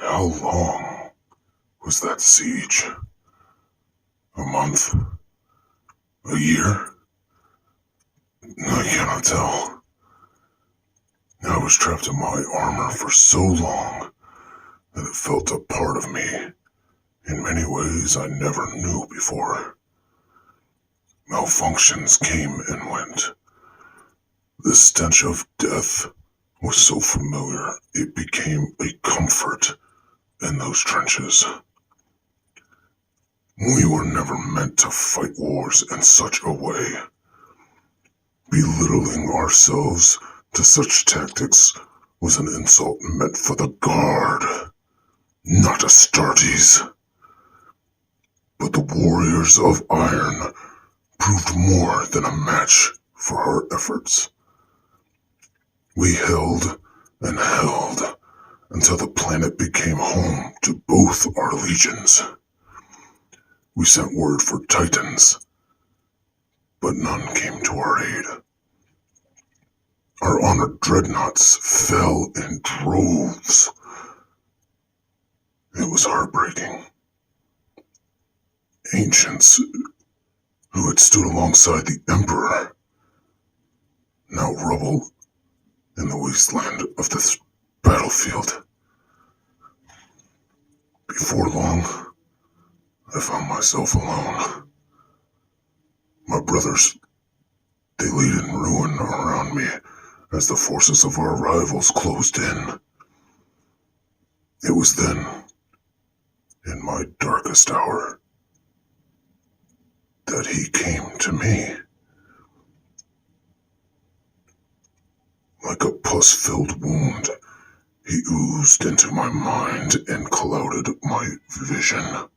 How long was that siege? A month? A year? I cannot tell. I was trapped in my armor for so long that it felt a part of me in many ways I never knew before. Malfunctions came and went. The stench of death was so familiar it became a comfort in those trenches. We were never meant to fight wars in such a way. Belittling ourselves to such tactics was an insult meant for the guard, not Astartes. But the warriors of iron proved more than a match for our efforts. We held and held until the planet became home to both our legions. We sent word for Titans, but none came to our aid. Our honored dreadnoughts fell in droves. It was heartbreaking. Ancients who had stood alongside the Emperor, now rubble in the wasteland of this battlefield. Before long, I found myself alone. My brothers, they laid in ruin around me as the forces of our rivals closed in. It was then, in my darkest hour, that he came to me. Like a pus-filled wound, he oozed into my mind and clouded my vision.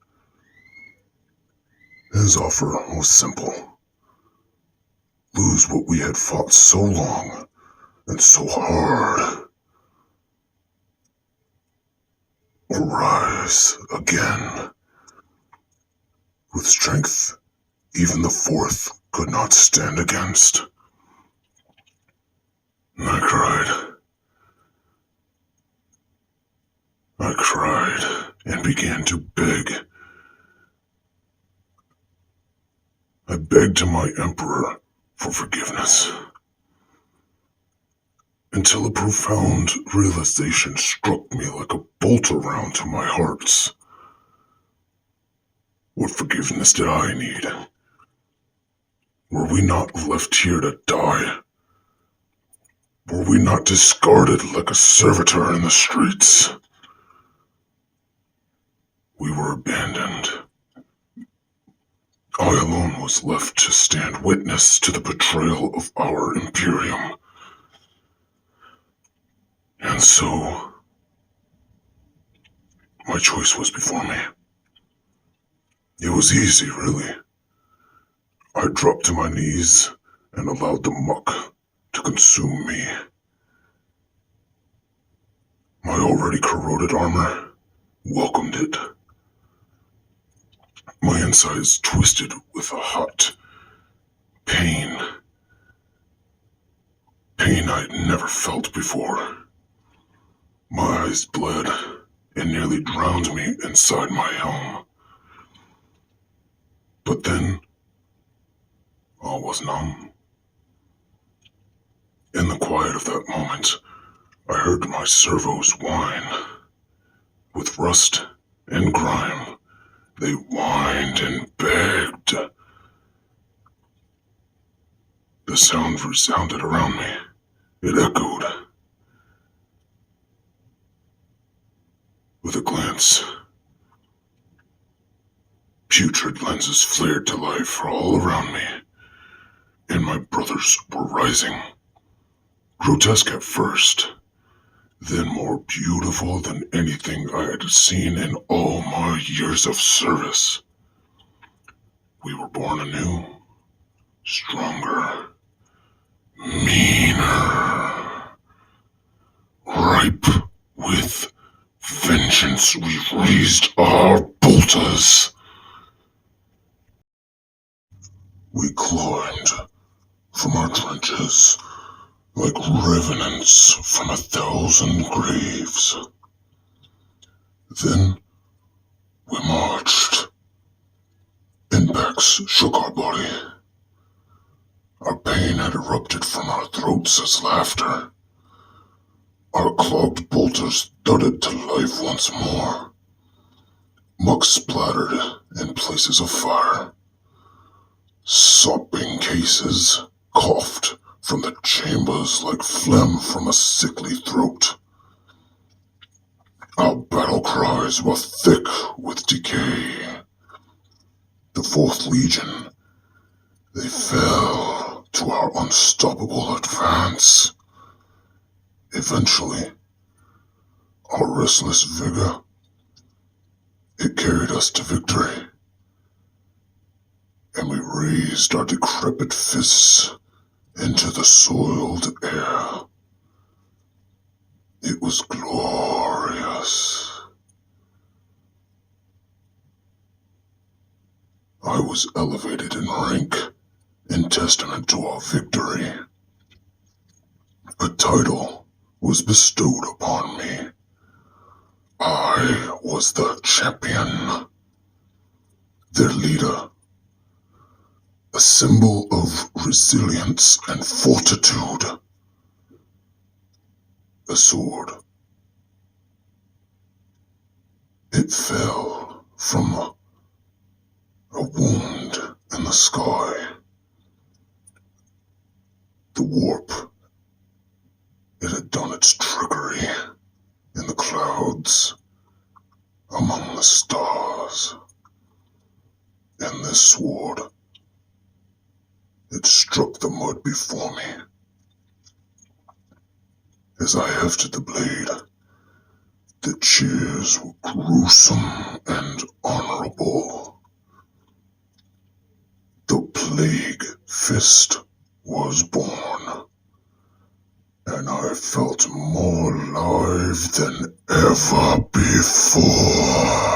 His offer was simple. Lose what we had fought so long and so hard. Rise again. With strength even the fourth could not stand against. I cried and began to beg. I begged to my emperor for forgiveness, until a profound realization struck me like a bolt around to my heart. What forgiveness did I need? Were we not left here to die? Were we not discarded like a servitor in the streets? We were abandoned. I alone was left to stand witness to the betrayal of our Imperium. And so, my choice was before me. It was easy, really. I dropped to my knees and allowed the muck to consume me. My already corroded armor welcomed it. My insides twisted with a hot pain. Pain I'd never felt before. My eyes bled and nearly drowned me inside my helm. But then, all was numb. In the quiet of that moment, I heard my servos whine. With rust and grime, they whined and begged. The sound resounded around me. It echoed. With a glance, putrid lenses flared to life all around me, and my brothers were rising. Grotesque at first, then more beautiful than anything I had seen in all my years of service. We were born anew, stronger, meaner, ripe with vengeance. We raised our bolters. We climbed from our trenches like revenants from 1,000 graves. Then we marched. Impacts shook our body. Our pain had erupted from our throats as laughter. Our clogged bolters thudded to life once more. Muck splattered in places of fire. Sopping cases coughed from the chambers like phlegm from a sickly throat. Our battle cries were thick with decay. The 4th Legion, they fell to our unstoppable advance. Eventually, our restless vigor, it carried us to victory, and we raised our decrepit fists into the soiled air. It was glorious. I was elevated in rank in testament to our victory. A title was bestowed upon me. I was the champion, their leader, a symbol of resilience and fortitude. A sword. It fell from a wound in the sky. The warp, it had done its trickery in the clouds, among the stars. And this sword, it struck the mud before me. As I hefted the blade, the cheers were gruesome and honorable. The Plague Fist was born, and I felt more alive than ever before.